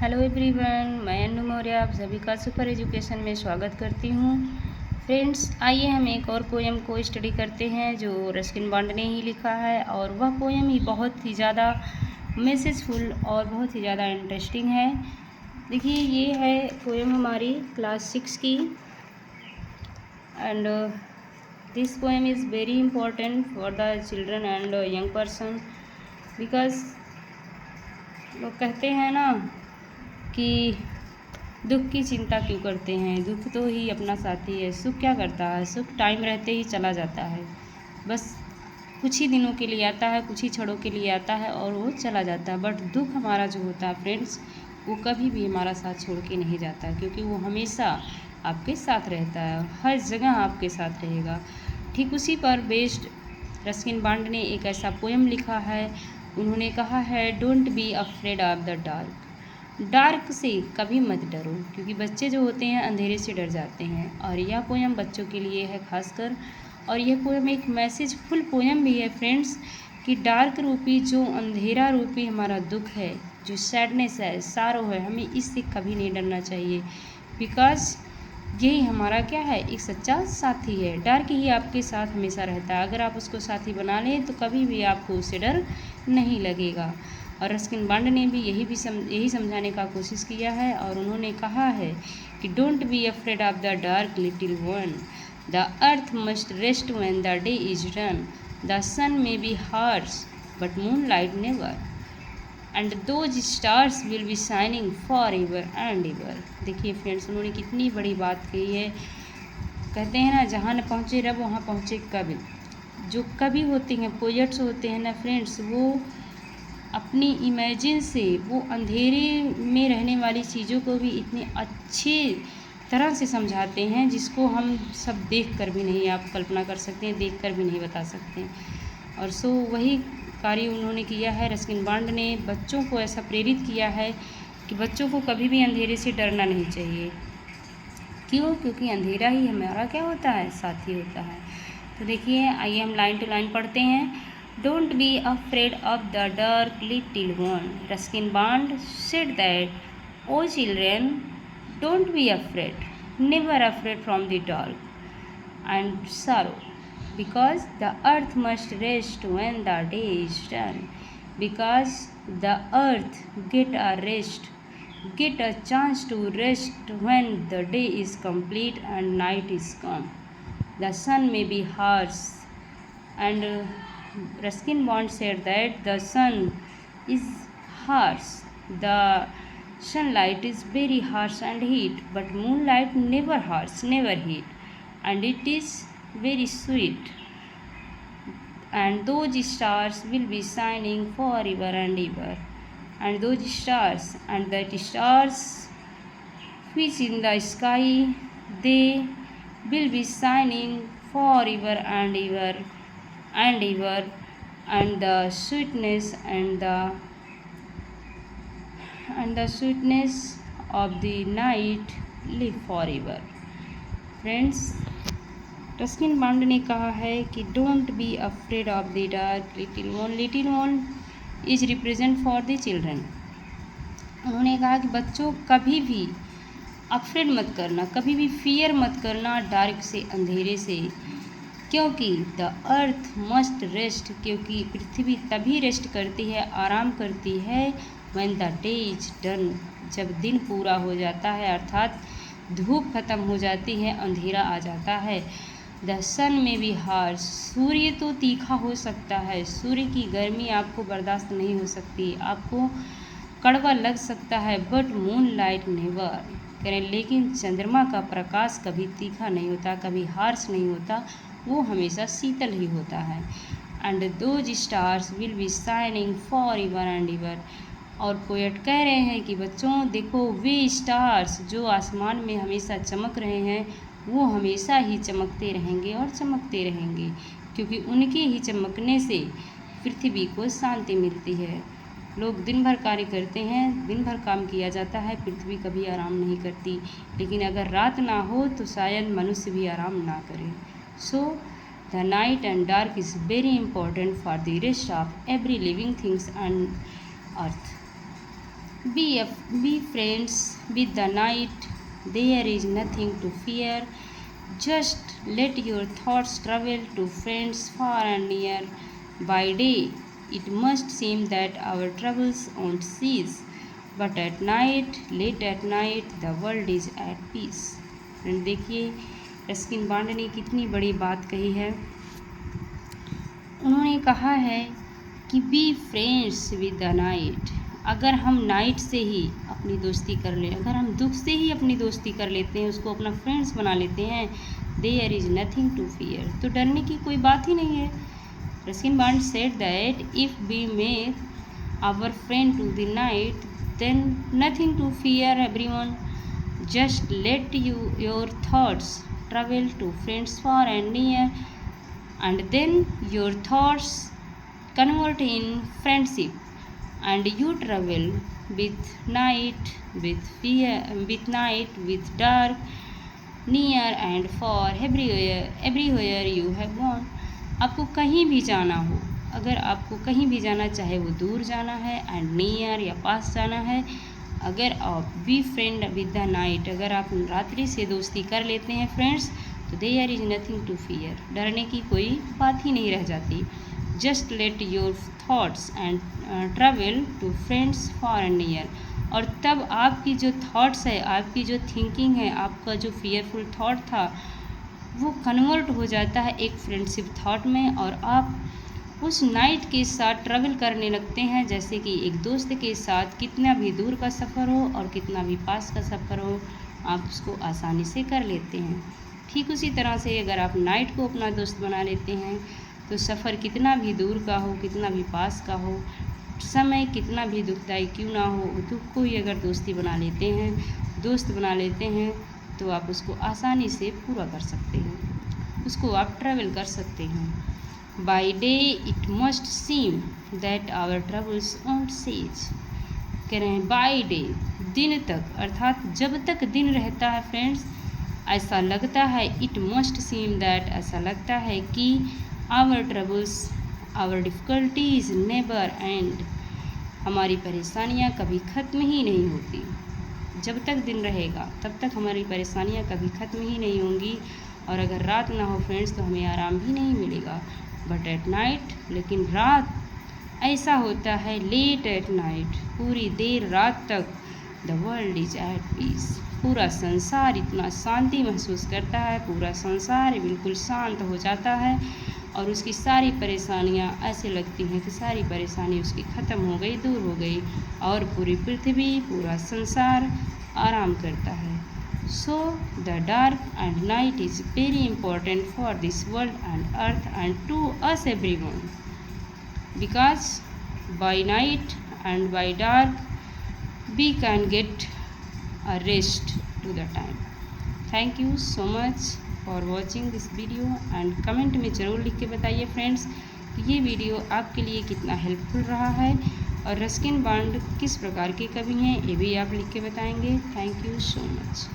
Hello everyone, मैं अन्नू मौर्य आप सभी का सुपर एजुकेशन में स्वागत करती हूँ। फ्रेंड्स, आइए हम एक और पोएम को स्टडी करते हैं जो रस्किन बॉन्ड ने ही लिखा है और वह पोएम ही बहुत ही ज़्यादा मैसेजफुल और बहुत ही ज़्यादा इंटरेस्टिंग है। देखिए, ये है पोएम हमारी क्लास 6 की and this poem is very important for the children and young person because लोग कहते हैं ना कि दुख की चिंता क्यों करते हैं, दुख तो ही अपना साथी है। सुख क्या करता है, सुख टाइम रहते ही चला जाता है, बस कुछ ही दिनों के लिए आता है, कुछ ही क्षणों के लिए आता है और वो चला जाता है। बट दुख हमारा जो होता है फ्रेंड्स, वो कभी भी हमारा साथ छोड़ के नहीं जाता, क्योंकि वो हमेशा आपके साथ रहता है, हर जगह आपके साथ रहेगा। ठीक उसी पर बेस्ड रस्किन बॉन्ड ने एक ऐसा पोएम लिखा है। उन्होंने कहा है, don't be afraid of the dark. Dark से कभी मत डरो, क्योंकि बच्चे जो होते हैं अंधेरे से डर जाते हैं। और यह पोएम बच्चों के लिए है खासकर, और यह पोएम एक मैसेज फुल पोएम भी है फ्रेंड्स, कि डार्क रूपी जो अंधेरा रूपी हमारा दुख है, जो सैडनेस है, सारो है, हमें इससे कभी नहीं डरना चाहिए। बिकॉज यही हमारा क्या है, एक सच्चा साथी है। डार्क ही आपके साथ हमेशा रहता है। अगर आप उसको साथी बना लें तो कभी भी आपको उससे डर नहीं लगेगा। और रस्किन बॉन्ड ने भी यही समझाने का कोशिश किया है, और उन्होंने कहा है कि don't be afraid of the dark little one, the earth must rest when the day is done, the sun may be harsh but moon light never, and those stars will be shining for ever and ever. देखिए friends, उन्होंने कितनी बड़ी बात कही है। कहते हैं ना, जहाँ न पहुँचे रब वहाँ पहुँचे कवि। जो कवि होते हैं, पोएट्स होते हैं ना फ्रेंड्स, वो अपनी इमेजिन से वो अंधेरे में रहने वाली चीज़ों को भी इतनी अच्छी तरह से समझाते हैं, जिसको हम सब देख कर भी नहीं आप कल्पना कर सकते हैं, देख कर भी नहीं बता सकते हैं। और सो वही कार्य उन्होंने किया है। रस्किन बॉन्ड ने बच्चों को ऐसा प्रेरित किया है कि बच्चों को कभी भी अंधेरे से डरना नहीं चाहिए। क्यों? क्योंकि अंधेरा ही हमारा क्या होता है, साथी होता है। तो देखिए, आइए हम लाइन टू लाइन पढ़ते हैं। Don't be afraid of the dark, little one. Ruskin Bond said that, "O children, don't be afraid, never afraid from the dark and sorrow, because the earth must rest when the day is done, because the earth get a rest, get a chance to rest when the day is complete and night is come. The sun may be harsh and Ruskin Bond said that the sun is harsh, the sunlight is very harsh and heat, but moonlight never harsh, never heat, and it is very sweet, and those stars will be shining forever and ever, and those stars and that stars which in the sky, they will be shining forever and ever and ever, and the sweetness of the night live forever. Friends, Ruskin bond ने कहा है कि don't be afraid of the dark little one. Little one is represent for the children. उन्होंने कहा कि बच्चों, कभी भी अफ्रेड मत करना, कभी भी फियर मत करना डार्क से, अंधेरे से, क्योंकि द अर्थ मस्ट रेस्ट, क्योंकि पृथ्वी तभी रेस्ट करती है, आराम करती है, when the day is done, जब दिन पूरा हो जाता है, अर्थात धूप खत्म हो जाती है, अंधेरा आ जाता है। द सन में भी हार्श, सूर्य तो तीखा हो सकता है, सूर्य की गर्मी आपको बर्दाश्त नहीं हो सकती, आपको कड़वा लग सकता है, बट मून लाइट नेवर, करें, लेकिन चंद्रमा का प्रकाश कभी तीखा नहीं होता, कभी हार्श नहीं होता, वो हमेशा शीतल ही होता है। And those stars will be shining for ever and ever. और पोएट कह रहे हैं कि बच्चों देखो, वे स्टार्स जो आसमान में हमेशा चमक रहे हैं, वो हमेशा ही चमकते रहेंगे और चमकते रहेंगे, क्योंकि उनके ही चमकने से पृथ्वी को शांति मिलती है। लोग दिन भर कार्य करते हैं, दिन भर काम किया जाता है, पृथ्वी कभी आराम नहीं करती, लेकिन अगर रात ना हो तो शायद मनुष्य भी आराम ना करे। So the night and dark is very important for the rest of every living things on earth. Be friends with the night. There is nothing to fear. Just let your thoughts travel to friends far and near. By day, it must seem that our troubles won't cease, but at night, late at night, the world is at peace. Friend देखिए Ruskin bond ने कितनी बड़ी बात कही है। उन्होंने कहा है कि be friends with the night. अगर हम नाइट से ही अपनी दोस्ती कर लें, अगर हम दुख से ही अपनी दोस्ती कर लेते हैं, उसको अपना फ्रेंड्स बना लेते हैं, there is nothing to fear, तो डरने की कोई बात ही नहीं है। Ruskin Bond said that if we make our friend to the night then nothing to fear everyone. Just let your thoughts travel to friends far and near, and then your thoughts convert in friendship, and you travel with night, with fear, with night, with dark, near and far, everywhere you have gone. आपको कहीं भी जाना हो, अगर आपको कहीं भी जाना, चाहे वो दूर जाना है एंड नियर या पास जाना है, अगर आप be friend with the night, अगर आप रात्रि से दोस्ती कर लेते हैं फ्रेंड्स, तो there is nothing to fear, डरने की कोई बात ही नहीं रह जाती। Just let your thoughts and travel to friends far and near, और तब आपकी जो थॉट्स है, आपकी जो थिंकिंग है, आपका जो फियरफुल थॉट था, वो कन्वर्ट हो जाता है एक फ्रेंडशिप थॉट में, और आप उस नाइट के साथ ट्रैवल करने लगते हैं जैसे कि एक दोस्त के साथ। कितना भी दूर का सफ़र हो और कितना भी पास का सफ़र हो, आप उसको आसानी से कर लेते हैं। ठीक उसी तरह से अगर आप नाइट को अपना दोस्त बना लेते हैं, तो सफ़र कितना भी दूर का हो, कितना भी पास का हो, समय कितना भी दुखदाई क्यों ना हो, दुख को ही अगर दोस्ती बना लेते हैं, दोस्त बना लेते हैं, तो आप उसको आसानी से पूरा कर सकते हैं, उसको आप ट्रैवल कर सकते हैं। By day it must seem that our troubles won't cease। कह रहे हैं बाई डे, दिन तक, अर्थात जब तक दिन रहता है फ्रेंड्स, ऐसा लगता है, इट मस्ट सीम दैट, ऐसा लगता है कि our troubles, our difficulties never end, हमारी परेशानियाँ कभी ख़त्म ही नहीं होती। जब तक दिन रहेगा तब तक हमारी परेशानियाँ कभी ख़त्म ही नहीं होंगी, और अगर रात ना हो फ्रेंड्स तो हमें आराम भी नहीं मिलेगा। बट एट नाइट, लेकिन रात ऐसा होता है, लेट एट नाइट, पूरी देर रात तक, the world is at peace, पूरा संसार इतना शांति महसूस करता है, पूरा संसार बिल्कुल शांत हो जाता है, और उसकी सारी परेशानियाँ ऐसे लगती हैं कि सारी परेशानी उसकी ख़त्म हो गई, दूर हो गई, और पूरी पृथ्वी, पूरा संसार आराम करता है। So the dark and night is very important for this world and earth and to us everyone, because by night and by dark we can get a rest to the time. Thank you so much for watching this video, and comment में ज़रूर लिख के बताइए friends कि ये video आपके लिए कितना हेल्पफुल रहा है, और रस्किन बॉन्ड किस प्रकार के कवि हैं, ये भी आप लिख के बताएंगे। Thank you so much.